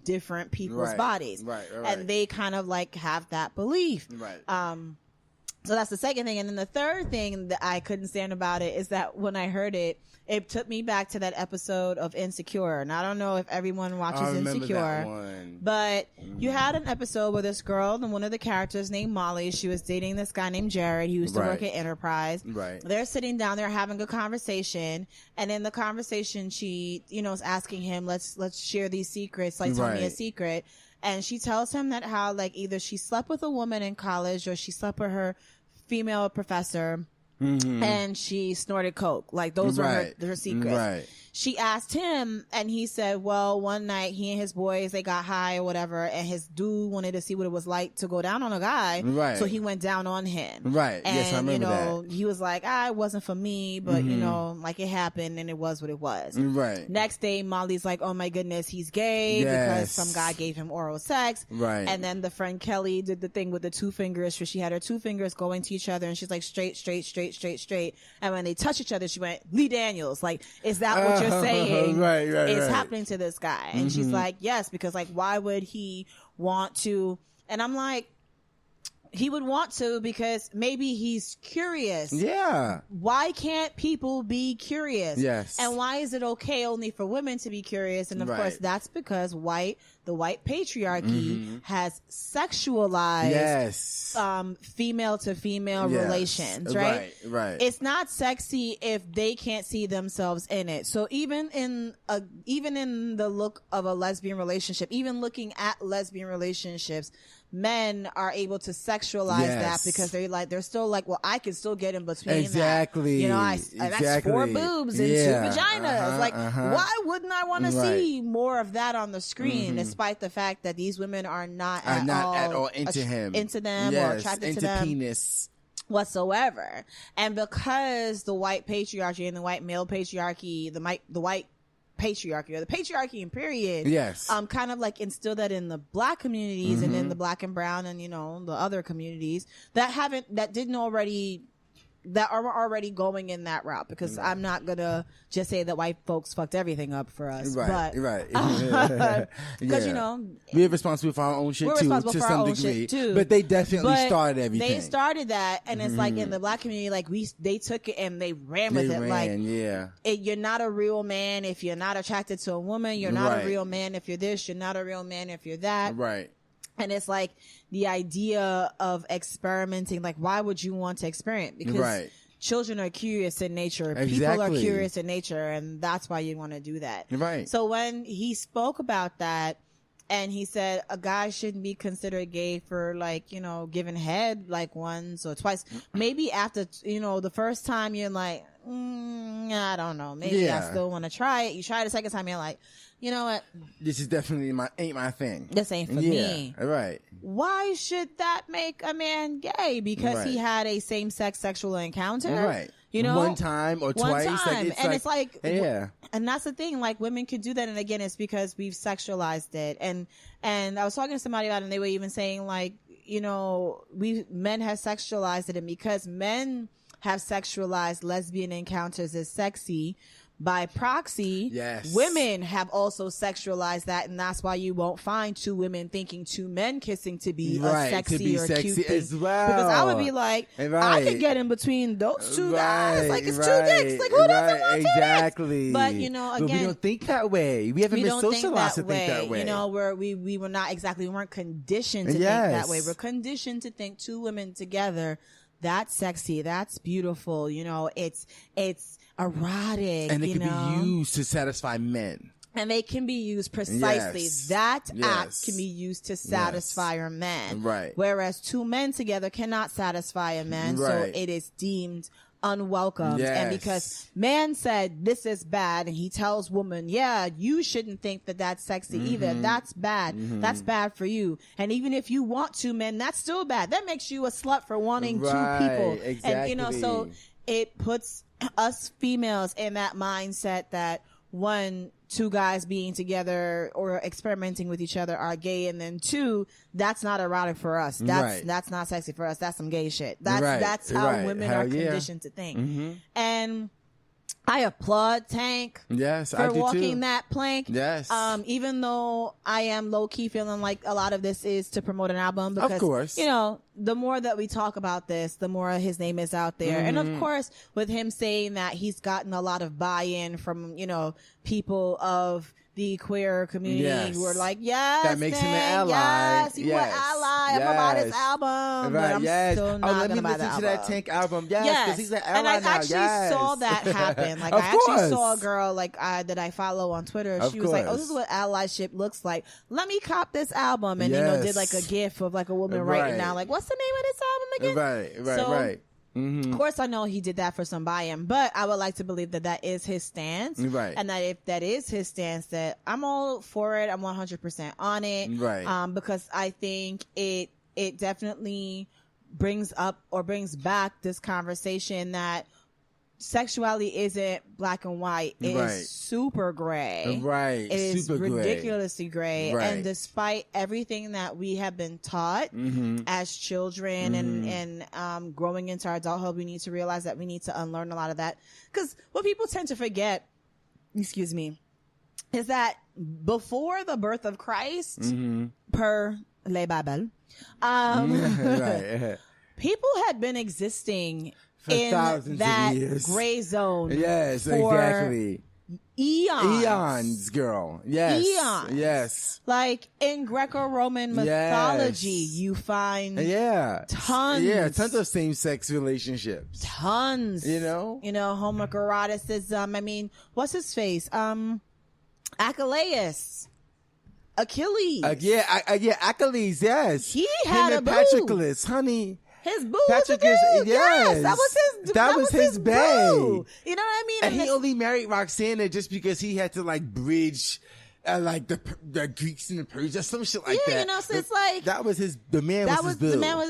different people's bodies. Right. And they kind of like have that belief. Right. So that's the second thing. And then the third thing that I couldn't stand about it is that when I heard it, it took me back to that episode of Insecure. And I don't know if everyone watches Insecure, that one. But you had an episode where this girl and one of the characters named Molly, she was dating this guy named Jared. He used to work at Enterprise. Right. They're sitting down there having a conversation. And in the conversation, she, is asking him, let's share these secrets. Like, tell me a secret. And she tells him that how, like, either she slept with a woman in college or she slept with her female professor and she snorted coke. Like, those were her secrets. Right. She asked him, and he said, well, one night he and his boys, they got high or whatever, and his dude wanted to see what it was like to go down on a guy. Right. So he went down on him. Right. And, yes, I remember that. He was like, it wasn't for me, but, like it happened and it was what it was. Right. Next day, Molly's like, oh my goodness, he's gay because some guy gave him oral sex. Right. And then the friend Kelly did the thing with the two fingers, where she had her two fingers going to each other, and she's like, straight. And when they touch each other, she went, Lee Daniels. Like, is that what you're saying? Right. Is happening to this guy? And she's like, yes, because like, why would he want to? And I'm like, he would want to because maybe he's curious. Yeah. Why can't people be curious? Yes. And why is it okay only for women to be curious? And of course, that's because the white patriarchy has sexualized female to female relations, right? Right. It's not sexy if they can't see themselves in it. So even in the look of a lesbian relationship, even looking at lesbian relationships, men are able to sexualize that because they're still like, well, I can still get in between exactly. that. That's 4 boobs and 2 vaginas. Why wouldn't I want to see more of that on the screen, despite the fact that these women are not at all into him, into them, or attracted to them, penis whatsoever. And because the white patriarchy and the white male patriarchy, the white patriarchy or the patriarchy in period, kind of like instill that in the black communities and in the black and brown and the other communities that are already going in that route, because I'm not gonna just say that white folks fucked everything up for us, but because we're responsible for our own shit too, to some degree, but they definitely started everything. They started that, and it's like in the black community, like they took it and they ran with it. You're not a real man if you're not attracted to a woman. You're not a real man if you're this. You're not a real man if you're that. Right. And it's like the idea of experimenting. Like, why would you want to experiment? Because children are curious in nature. People are curious in nature. And that's why you want to do that. Right. So when he spoke about that, and he said a guy shouldn't be considered gay for like, giving head like once or twice. Maybe after, the first time you're like, I don't know. Maybe I still want to try it. You try it a second time, you're like, you know what? This is definitely ain't my thing. This ain't for me. Right. Why should that make a man gay? Because he had a same-sex sexual encounter? Right. One time or twice. It's like, and that's the thing, like women could do that. And again, it's because we've sexualized it. And I was talking to somebody about it, and they were even saying like, men have sexualized it. And because men have sexualized lesbian encounters as sexy, by proxy, women have also sexualized that, and that's why you won't find 2 women thinking 2 men kissing to be a sexy or cute thing. As well. Because I would be like, I could get in between those 2 guys. Like, it's 2 dicks. Like, who doesn't want 2 dicks? But again, but we don't think that way. We haven't been socialized to think that way. We were not exactly. We weren't conditioned to think that way. We're conditioned to think 2 women together. That's sexy. That's beautiful. It's erotic, and it can be used to satisfy men, and they can be used precisely. That act can be used to satisfy a man, right? Whereas 2 men together cannot satisfy a man, so it is deemed unwelcome. And because man said this is bad, and he tells woman, you shouldn't think that that's sexy either. That's bad. That's bad for you. And even if you want 2 men, that's still bad. That makes you a slut for wanting 2 people. Exactly. And so it puts us females in that mindset that 2 guys being together or experimenting with each other are gay, and then 2, that's not erotic for us. That's not sexy for us. That's some gay shit. That's how women are conditioned to think. And I applaud Tank. Yes, for I do walking too. that plank. Yes. Even though I am low key feeling like a lot of this is to promote an album, because of course, the more that we talk about this, the more his name is out there, and of course, with him saying that he's gotten a lot of buy-in from people of the queer community who are like, yes, that makes him an ally. Yes, you an ally. I'm gonna buy this album, right? But I'm still not gonna buy the album. Let me listen to that Tank album. Yes, because he's an ally now. And I actually saw that happen. Like, I actually saw a girl that I follow on Twitter. She was like, "Oh, this is what allyship looks like. Let me cop this album," and did like a gif of like a woman writing down like, "What's the name of this album again?" Right. Of course, I know he did that for some buy-in, but I would like to believe that is his stance. Right. And that if that is his stance, that I'm all for it. I'm 100% on it. Right. Because I think it definitely brings up or brings back this conversation that sexuality isn't black and white. It is super gray. Right. It is super ridiculously gray. Right. And despite everything that we have been taught as children and growing into our adulthood, we need to realize that we need to unlearn a lot of that. Because what people tend to forget, is that before the birth of Christ, per Le Bible, people had been existing for in thousands that of years. gray zone. Yes, for exactly. Eons, girl. Yes. Eons. Yes. Like in Greco-Roman mythology, you find tons of same-sex relationships. Tons. Homoeroticism. I mean, what's his face? Achilles. Achilles. Achilles, yes. He had a boo. Patroclus, honey. His boo Patrick was a boo. Yes. That was his bae. Boo. You know what I mean? And he only married Roxana just because he had to bridge the Greeks and the Persians, some shit like that. So it's like that was the man was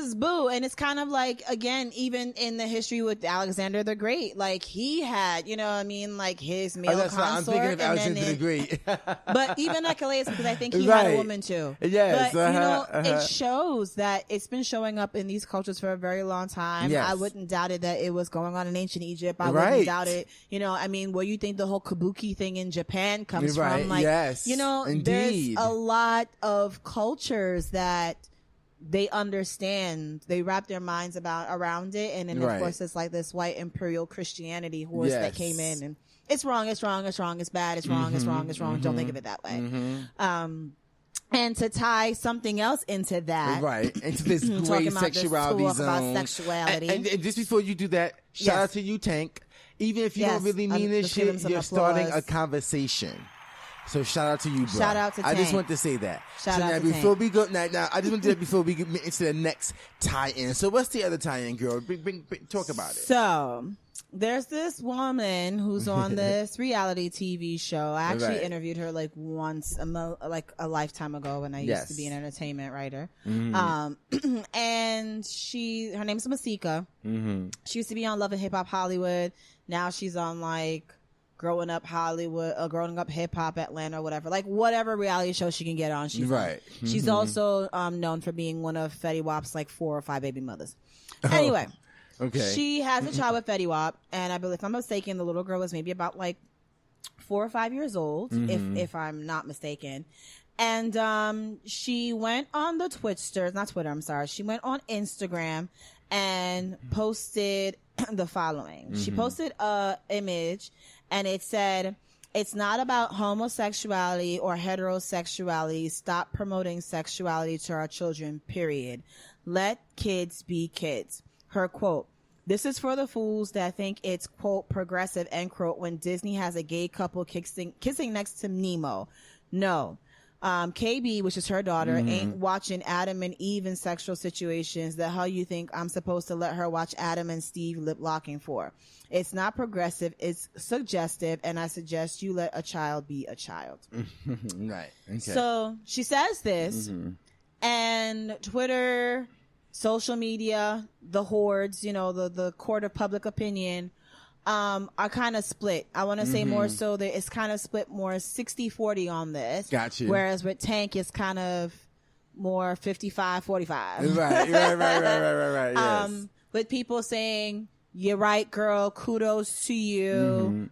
his boo. And it's kind of like, again, even in the history with Alexander the Great, like he had, like his male consort. I'm thinking of Alexander the Great. But even Achilles, because I think he had a woman too. Yes. But it shows that it's been showing up in these cultures for a very long time. Yes. I wouldn't doubt it that it was going on in ancient Egypt. I wouldn't doubt it. Where you think the whole kabuki thing in Japan comes from, like, yes. Indeed. There's a lot of cultures that they understand. They wrap their minds around it. And then, of course, it's like this white imperial Christianity horse that came in. And it's wrong, it's wrong, it's wrong, it's bad, it's wrong, it's wrong, it's wrong. Don't think of it that way. And to tie something else into that. Right. Into this great sexuality zone. About sexuality. And just before you do that, shout out to you, Tank. Even if you don't really mean this shit, you're starting a conversation. So shout out to you, bro. Shout out to Tank. I just want to say that. Shout out to before Tank. We go now, I just want to do that before we get into the next tie-in. So what's the other tie-in, girl? Bring, talk about it. So there's this woman who's on this reality TV show. I actually interviewed her once, a lifetime ago when I used to be an entertainment writer. And her name's Masika. She used to be on Love and Hip Hop Hollywood. Now she's on Growing Up Hollywood, Growing Up Hip Hop Atlanta, whatever. Whatever reality show she can get on, she's on. She's also known for being one of Fetty Wap's 4 or 5 baby mothers. Anyway, okay. She has a child with Fetty Wap, and I believe, if I'm mistaken, the little girl was maybe about 4 or 5 years old, if I'm not mistaken. And she went on the she went on Instagram and posted the following. She posted a image, and it said, "It's not about homosexuality or heterosexuality. Stop promoting sexuality to our children, period. Let kids be kids." Her quote, "This is for the fools that think it's, quote, progressive, end quote, when Disney has a gay couple kissing next to Nemo. No. KB, which is her daughter, ain't watching Adam and Eve in sexual situations. The hell you think I'm supposed to let her watch Adam and Steve lip locking for? It's not progressive. It's suggestive. And I suggest you let a child be a child." Right. Okay. So she says this, and Twitter, social media, the hordes, the court of public opinion, are kind of split. I want to say more so that it's kind of split more 60-40 on this. Gotcha. Whereas with Tank, it's kind of more 55-45. Right. Yes. With people saying, you're right, girl. Kudos to you.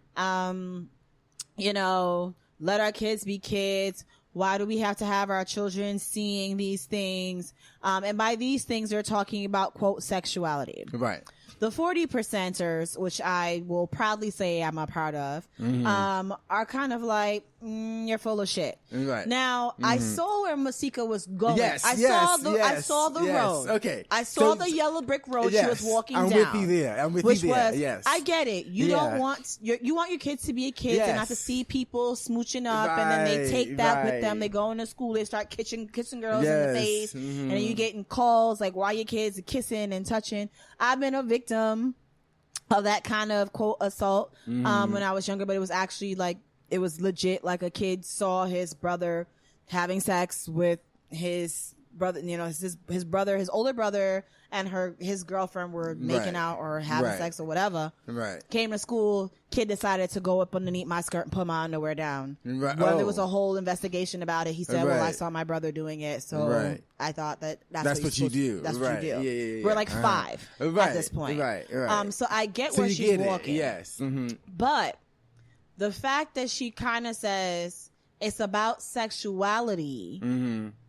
You know, let our kids be kids. Why do we have to have our children seeing these things? And by these things, they're talking about, quote, sexuality. Right. The 40%ers, which I will proudly say I'm a part of, are kind of like, you're full of shit. Right. Now, I saw where Masika was going. I saw the road. Okay. I saw the yellow brick road she was walking down. I'm with you there. Yes. I get it. You don't want you want your kids to be kids and not to see people smooching up, and then they take that with them. They go into school, they start kissing girls in the face, and then you getting calls like, why your kids are kissing and touching. I've been a victim of that kind of, quote, assault when I was younger, but it was actually like, it was legit. Like, a kid saw his brother having sex with his brother, you know, his brother, his older brother, and his girlfriend were making out or having sex or whatever. Right. Came to school, kid decided to go up underneath my skirt and put my underwear down. Right. Well, there was a whole investigation about it. He said, well, I saw my brother doing it, so I thought that's what you do. That's what you do. Yeah. We're like 5 at this point. Right. So I get where she's walking. Yes. But the fact that she kind of says it's about sexuality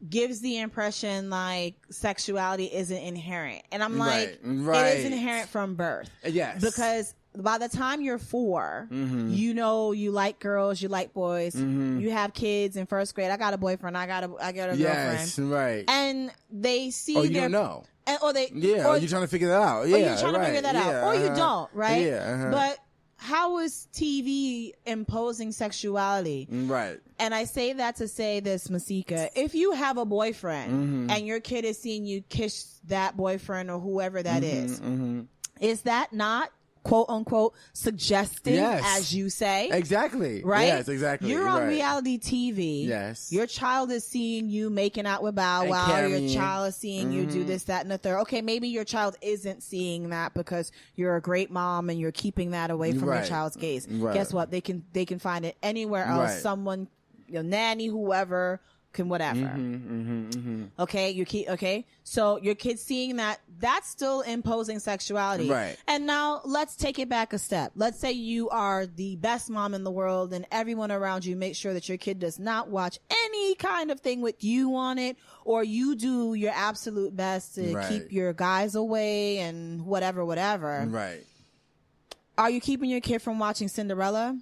gives the impression like sexuality isn't inherent. And I'm like, it is inherent from birth. Yes. Because by the time you're 4, you know, you like girls, you like boys, you have kids in first grade. I got a boyfriend. I got a girlfriend. Yes, right. And they see you don't know. Or you're trying to figure that out. Yeah, or you're trying to figure that out. Or you don't, right? Yeah. But how is TV imposing sexuality? Right. And I say that to say this, Masika. If you have a boyfriend and your kid is seeing you kiss that boyfriend or whoever that is that not, quote unquote, suggestive, as you say? Exactly. Right? Yes, exactly. You're on reality TV. Yes. Your child is seeing you making out with Bow Wow. Your child is seeing you do this, that, and the third. Okay, maybe your child isn't seeing that because you're a great mom and you're keeping that away from your child's gaze. Guess what? They can find it anywhere else. Someone, nanny, whoever, can whatever. Okay, so your kid's seeing that's still imposing sexuality. Right. And now let's take it back a step. Let's say you are the best mom in the world and everyone around you makes sure that your kid does not watch any kind of thing with you on it, or you do your absolute best to keep your guys away and whatever. Right. Are you keeping your kid from watching Cinderella?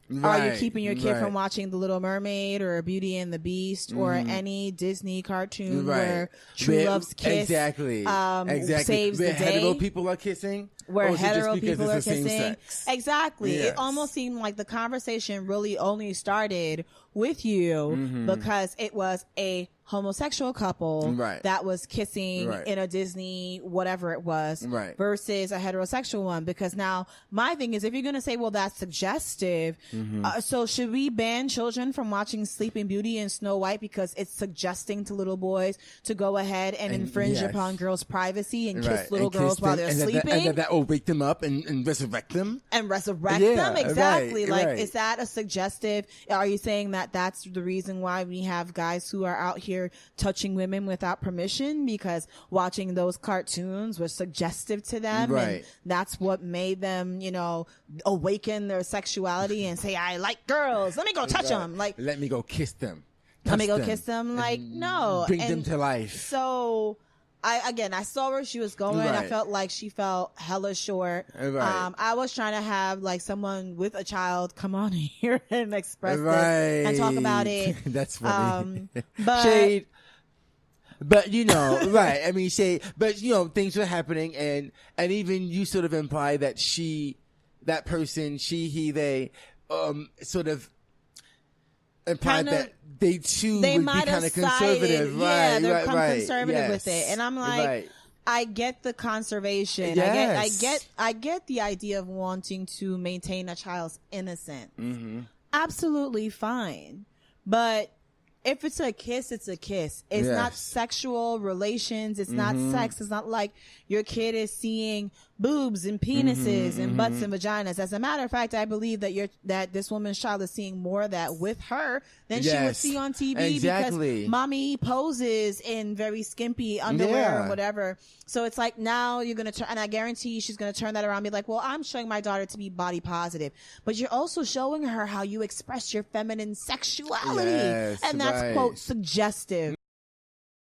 Right, are you keeping your kid from watching The Little Mermaid or Beauty and the Beast or any Disney cartoon where true love's kiss saves the day? Hetero people are kissing? Where hetero people are kissing? Exactly. Yes. It almost seemed like the conversation really only started with you because it was a homosexual couple that was kissing in a Disney whatever it was versus a heterosexual one. Because now my thing is, if you're going to say, well, that's suggestive, so should we ban children from watching Sleeping Beauty and Snow White because it's suggesting to little boys to go ahead and infringe upon girls' privacy and kiss little girls while they're sleeping? And that will wake them up and resurrect them? And resurrect them? Exactly. Is that a suggestive? Are you saying that that's the reason why we have guys who are out here touching women without permission because watching those cartoons was suggestive to them, and that's what made them, awaken their sexuality and say, I like girls, let me go touch them, like let me go kiss them, kiss them, like no, bring them to life. So I saw where she was going. I felt like she felt hella short. I was trying to have like someone with a child come on here and express this and talk about it. That's funny. But shade. But I mean, shade. But things were happening, and even you sort of imply that that person, she, he, they, sort of implied that they too would be kind of conservative. They're conservative with it. And I'm like, I get the conservation. Yes. I get the idea of wanting to maintain a child's innocence. Absolutely fine. But if it's a kiss, it's a kiss. It's not sexual relations. It's not sex. It's not like your kid is seeing boobs and penises and butts and vaginas. As a matter of fact, I believe that this woman's child is seeing more of that with her than she would see on TV because mommy poses in very skimpy underwear or whatever. So it's like now you're going to turn, and I guarantee she's going to turn that around and be like, well, I'm showing my daughter to be body positive, but you're also showing her how you express your feminine sexuality. And that's quote suggestive.